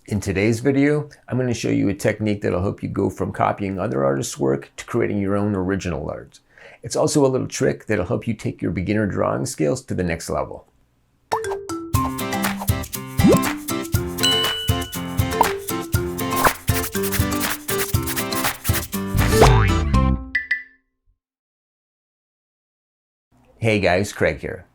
In today's video, I'm going to show you a technique that'll help you go from copying other artists' work to creating your own original art. It's also a little trick that'll help you take your beginner drawing skills to the next level. Hey guys, Craig here.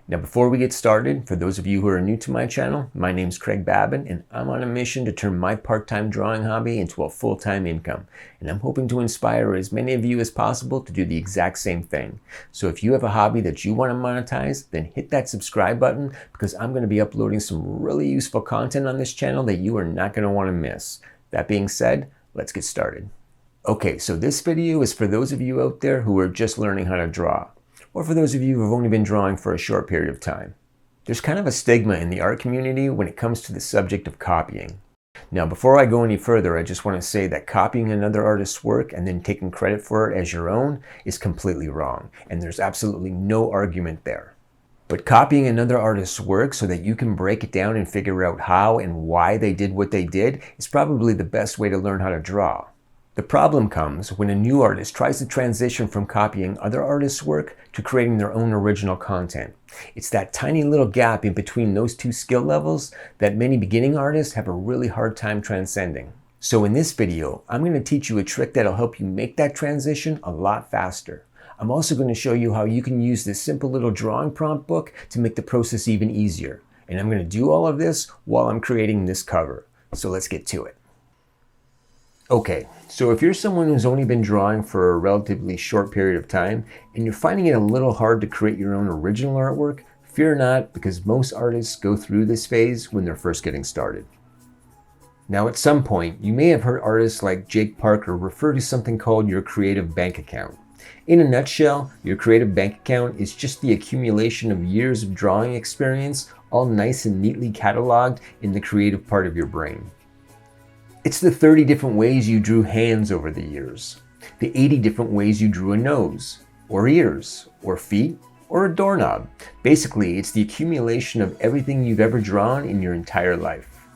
Now before we get started, for those of you who are new to my channel, my name's Craig Babin and I'm on a mission to turn my part-time drawing hobby into a full-time income. And I'm hoping to inspire as many of you as possible to do the exact same thing. So if you have a hobby that you want to monetize, then hit that subscribe button because I'm going to be uploading some really useful content on this channel that you are not going to want to miss. That being said, let's get started. Okay, so this video is for those of you out there who are just learning how to draw, or for those of you who have only been drawing for a short period of time. There's kind of a stigma in the art community when it comes to the subject of copying. Now, before I go any further, I just want to say that copying another artist's work and then taking credit for it as your own is completely wrong, and there's absolutely no argument there. But copying another artist's work so that you can break it down and figure out how and why they did what they did is probably the best way to learn how to draw. The problem comes when a new artist tries to transition from copying other artists' work to creating their own original content. It's that tiny little gap in between those two skill levels that many beginning artists have a really hard time transcending. So in this video, I'm going to teach you a trick that'll help you make that transition a lot faster. I'm also going to show you how you can use this simple little drawing prompt book to make the process even easier. And I'm going to do all of this while I'm creating this cover. So let's get to it. Okay, so if you're someone who's only been drawing for a relatively short period of time and you're finding it a little hard to create your own original artwork, fear not, because most artists go through this phase when they're first getting started. Now at some point, you may have heard artists like Jake Parker refer to something called your creative bank account. In a nutshell, your creative bank account is just the accumulation of years of drawing experience, all nice and neatly cataloged in the creative part of your brain. It's the 30 different ways you drew hands over the years, the 80 different ways you drew a nose, or ears, or feet, or a doorknob. Basically, it's the accumulation of everything you've ever drawn in your entire life.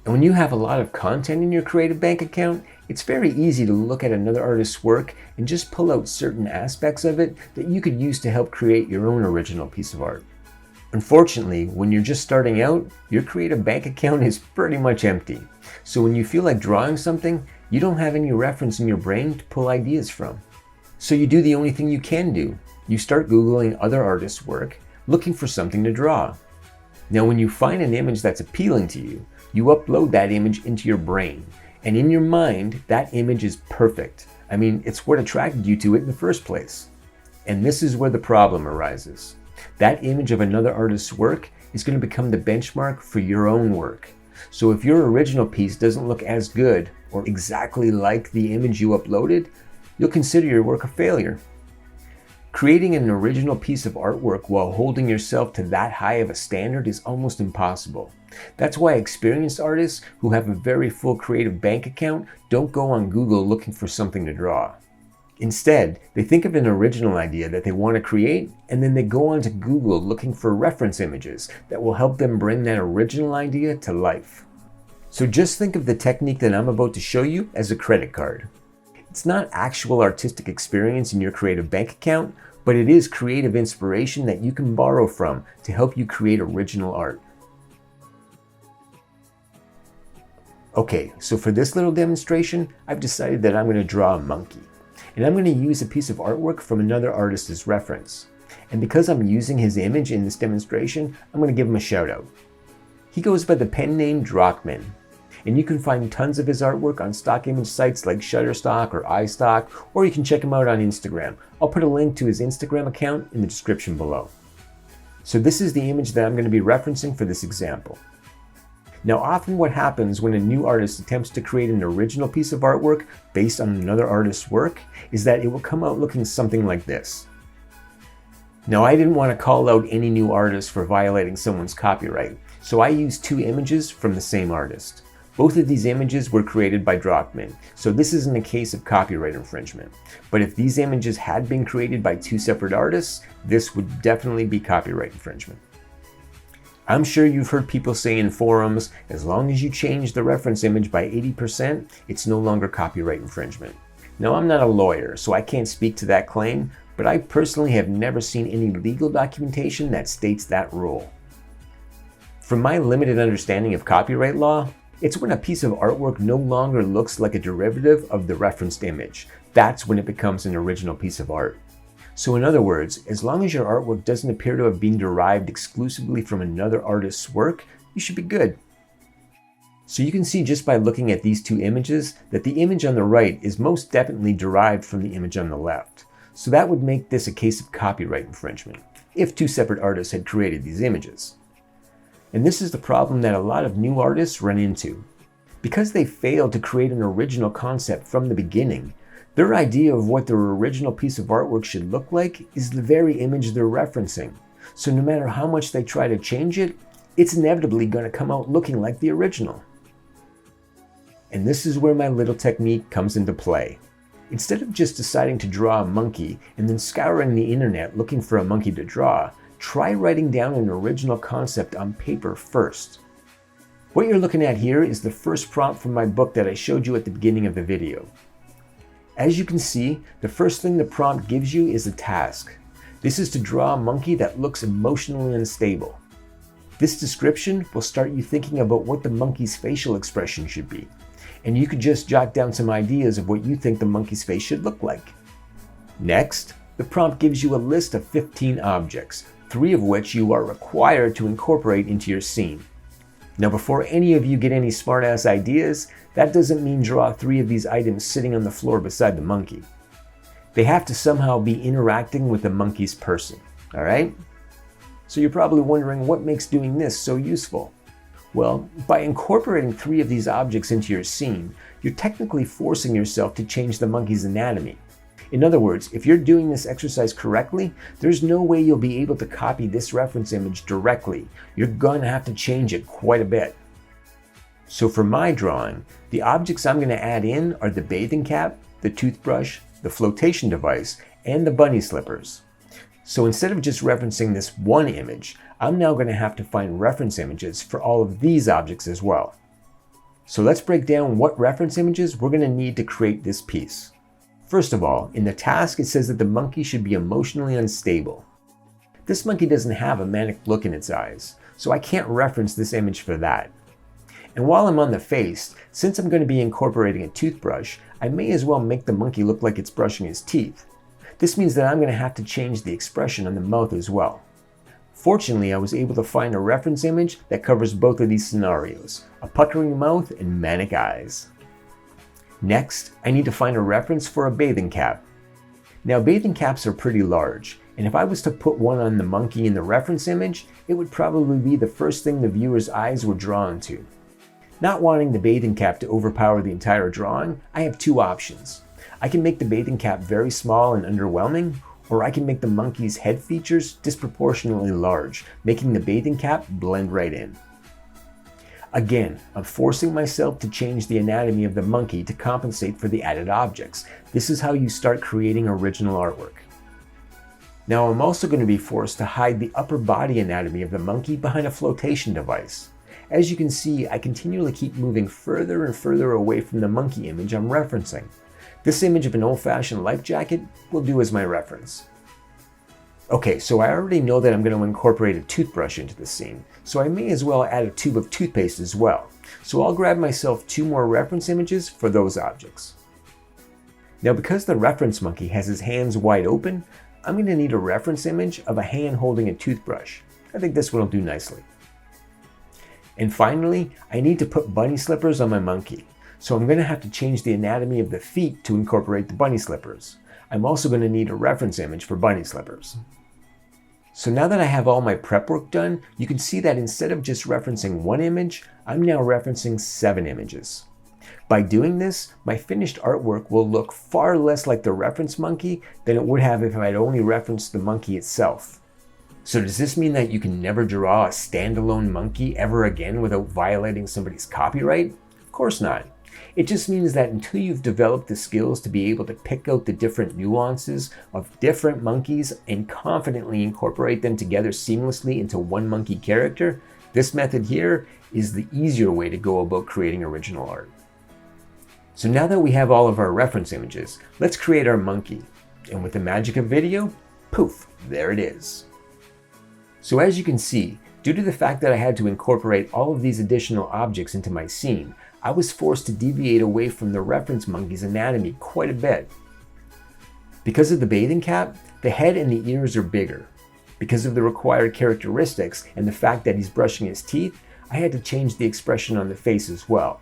And when you have a lot of content in your creative bank account, it's very easy to look at another artist's work and just pull out certain aspects of it that you could use to help create your own original piece of art. Unfortunately, when you're just starting out, your creative bank account is pretty much empty. So when you feel like drawing something, you don't have any reference in your brain to pull ideas from. So you do the only thing you can do. You start Googling other artists' work, looking for something to draw. Now when you find an image that's appealing to you, you upload that image into your brain. And in your mind, that image is perfect. I mean, it's what attracted you to it in the first place. And this is where the problem arises. That image of another artist's work is going to become the benchmark for your own work. So if your original piece doesn't look as good or exactly like the image you uploaded, you'll consider your work a failure. Creating an original piece of artwork while holding yourself to that high of a standard is almost impossible. That's why experienced artists who have a very full creative bank account don't go on Google looking for something to draw. Instead, they think of an original idea that they want to create, and then they go onto Google looking for reference images that will help them bring that original idea to life. So just think of the technique that I'm about to show you as a credit card. It's not actual artistic experience in your creative bank account, but it is creative inspiration that you can borrow from to help you create original art. Okay, so for this little demonstration, I've decided that I'm going to draw a monkey. And I'm going to use a piece of artwork from another artist as reference. And because I'm using his image in this demonstration, I'm going to give him a shout out. He goes by the pen name Drockman. And you can find tons of his artwork on stock image sites like Shutterstock or iStock, or you can check him out on Instagram. I'll put a link to his Instagram account in the description below. So this is the image that I'm going to be referencing for this example. Now, often what happens when a new artist attempts to create an original piece of artwork based on another artist's work is that it will come out looking something like this. Now, I didn't want to call out any new artist for violating someone's copyright, so I used two images from the same artist. Both of these images were created by Drockman, so this isn't a case of copyright infringement. But if these images had been created by two separate artists, this would definitely be copyright infringement. I'm sure you've heard people say in forums, as long as you change the reference image by 80%, it's no longer copyright infringement. Now, I'm not a lawyer, so I can't speak to that claim, but I personally have never seen any legal documentation that states that rule. From my limited understanding of copyright law, it's when a piece of artwork no longer looks like a derivative of the referenced image. That's when it becomes an original piece of art. So in other words, as long as your artwork doesn't appear to have been derived exclusively from another artist's work, you should be good. So you can see just by looking at these two images that the image on the right is most definitely derived from the image on the left. So that would make this a case of copyright infringement, if two separate artists had created these images. And this is the problem that a lot of new artists run into. Because they failed to create an original concept from the beginning, their idea of what their original piece of artwork should look like is the very image they're referencing. So no matter how much they try to change it, it's inevitably going to come out looking like the original. And this is where my little technique comes into play. Instead of just deciding to draw a monkey and then scouring the internet looking for a monkey to draw, try writing down an original concept on paper first. What you're looking at here is the first prompt from my book that I showed you at the beginning of the video. As you can see, the first thing the prompt gives you is a task. This is to draw a monkey that looks emotionally unstable. This description will start you thinking about what the monkey's facial expression should be, and you could just jot down some ideas of what you think the monkey's face should look like. Next, the prompt gives you a list of 15 objects, 3 of which you are required to incorporate into your scene. Now, before any of you get any smart-ass ideas, that doesn't mean draw 3 of these items sitting on the floor beside the monkey. They have to somehow be interacting with the monkey's person, alright? So you're probably wondering what makes doing this so useful. Well, by incorporating 3 of these objects into your scene, you're technically forcing yourself to change the monkey's anatomy. In other words, if you're doing this exercise correctly, there's no way you'll be able to copy this reference image directly. You're going to have to change it quite a bit. So for my drawing, the objects I'm going to add in are the bathing cap, the toothbrush, the flotation device, and the bunny slippers. So instead of just referencing this one image, I'm now going to have to find reference images for all of these objects as well. So let's break down what reference images we're going to need to create this piece. First of all, in the task it says that the monkey should be emotionally unstable. This monkey doesn't have a manic look in its eyes, so I can't reference this image for that. And while I'm on the face, since I'm going to be incorporating a toothbrush, I may as well make the monkey look like it's brushing his teeth. This means that I'm going to have to change the expression on the mouth as well. Fortunately, I was able to find a reference image that covers both of these scenarios, a puckering mouth and manic eyes. Next, I need to find a reference for a bathing cap. Now, bathing caps are pretty large, and if I was to put one on the monkey in the reference image, it would probably be the first thing the viewer's eyes were drawn to. Not wanting the bathing cap to overpower the entire drawing, I have 2 options. I can make the bathing cap very small and underwhelming, or I can make the monkey's head features disproportionately large, making the bathing cap blend right in. Again, I'm forcing myself to change the anatomy of the monkey to compensate for the added objects. This is how you start creating original artwork. Now, I'm also going to be forced to hide the upper body anatomy of the monkey behind a flotation device. As you can see, I continually keep moving further and further away from the monkey image I'm referencing. This image of an old-fashioned life jacket will do as my reference. Okay, so I already know that I'm going to incorporate a toothbrush into the scene, so I may as well add a tube of toothpaste as well. So I'll grab myself 2 more reference images for those objects. Now, because the reference monkey has his hands wide open, I'm going to need a reference image of a hand holding a toothbrush. I think this one will do nicely. And finally, I need to put bunny slippers on my monkey. So I'm going to have to change the anatomy of the feet to incorporate the bunny slippers. I'm also going to need a reference image for bunny slippers. So now that I have all my prep work done, you can see that instead of just referencing 1 image, I'm now referencing 7 images. By doing this, my finished artwork will look far less like the reference monkey than it would have if I had only referenced the monkey itself. So does this mean that you can never draw a standalone monkey ever again without violating somebody's copyright? Of course not. It just means that until you've developed the skills to be able to pick out the different nuances of different monkeys and confidently incorporate them together seamlessly into one monkey character, This method here is the easier way to go about creating original art. So now that we have all of our reference images, let's create our monkey. And with the magic of video, poof, there it is. So as you can see, due to the fact that I had to incorporate all of these additional objects into my scene, I was forced to deviate away from the reference monkey's anatomy quite a bit. Because of the bathing cap, the head and the ears are bigger. Because of the required characteristics and the fact that he's brushing his teeth, I had to change the expression on the face as well.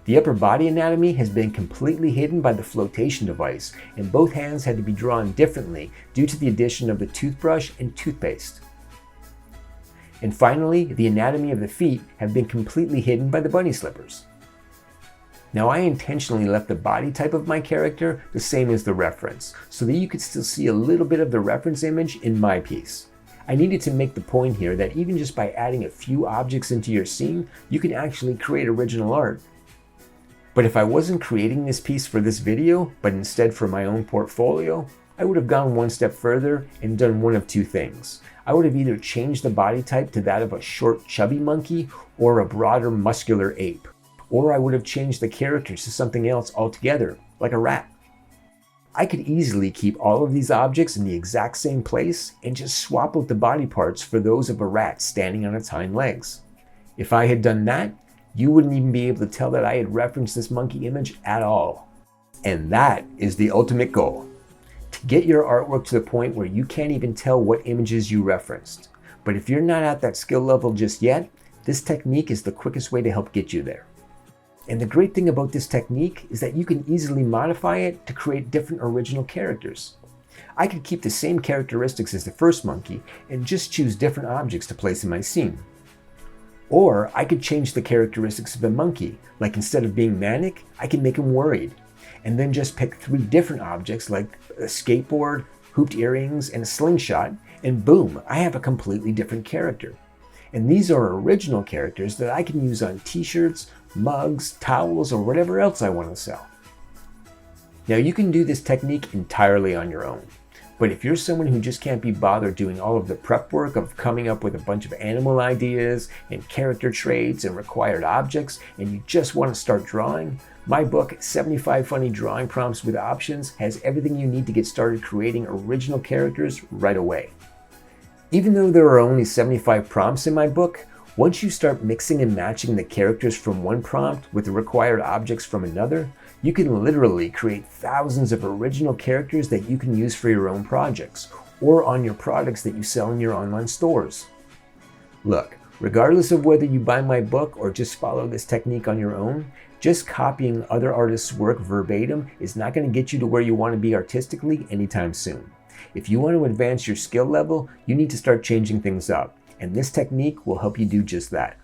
The upper body anatomy has been completely hidden by the flotation device, and both hands had to be drawn differently due to the addition of the toothbrush and toothpaste. And finally, the anatomy of the feet have been completely hidden by the bunny slippers. Now I intentionally left the body type of my character the same as the reference, so that you could still see a little bit of the reference image in my piece. I needed to make the point here that even just by adding a few objects into your scene, you can actually create original art. But if I wasn't creating this piece for this video, but instead for my own portfolio, I would have gone one step further and done one of two things. I would have either changed the body type to that of a short, chubby monkey or a broader, muscular ape. Or I would have changed the characters to something else altogether, like a rat. I could easily keep all of these objects in the exact same place and just swap out the body parts for those of a rat standing on its hind legs. If I had done that, you wouldn't even be able to tell that I had referenced this monkey image at all. And that is the ultimate goal. To get your artwork to the point where you can't even tell what images you referenced. But if you're not at that skill level just yet, this technique is the quickest way to help get you there. And the great thing about this technique is that you can easily modify it to create different original characters. I could keep the same characteristics as the first monkey and just choose different objects to place in my scene. Or I could change the characteristics of the monkey, like instead of being manic, I can make him worried. And then just pick 3 different objects like a skateboard, hooped earrings, and a slingshot, and boom, I have a completely different character. And these are original characters that I can use on t-shirts, mugs, towels, or whatever else I want to sell. Now you can do this technique entirely on your own. But if you're someone who just can't be bothered doing all of the prep work of coming up with a bunch of animal ideas and character traits and required objects, and you just want to start drawing, my book, 75 Funny Drawing Prompts with Options, has everything you need to get started creating original characters right away. Even though there are only 75 prompts in my book, once you start mixing and matching the characters from one prompt with the required objects from another, you can literally create thousands of original characters that you can use for your own projects or on your products that you sell in your online stores. Look, regardless of whether you buy my book or just follow this technique on your own, just copying other artists' work verbatim is not going to get you to where you want to be artistically anytime soon. If you want to advance your skill level, you need to start changing things up, and this technique will help you do just that.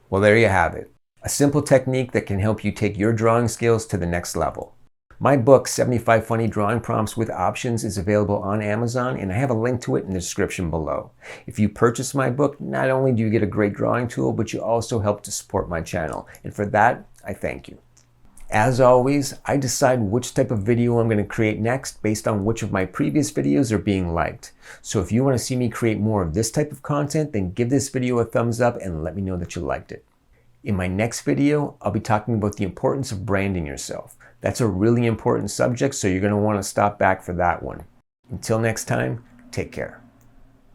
Well, there you have it. A simple technique that can help you take your drawing skills to the next level. My book, 75 Funny Drawing Prompts with Options, is available on Amazon, and I have a link to it in the description below. If you purchase my book, not only do you get a great drawing tool, but you also help to support my channel, and for that, I thank you. As always, I decide which type of video I'm going to create next based on which of my previous videos are being liked. So if you want to see me create more of this type of content, then give this video a thumbs up and let me know that you liked it. In my next video, I'll be talking about the importance of branding yourself. That's a really important subject, so you're going to want to stop back for that one. Until next time, take care.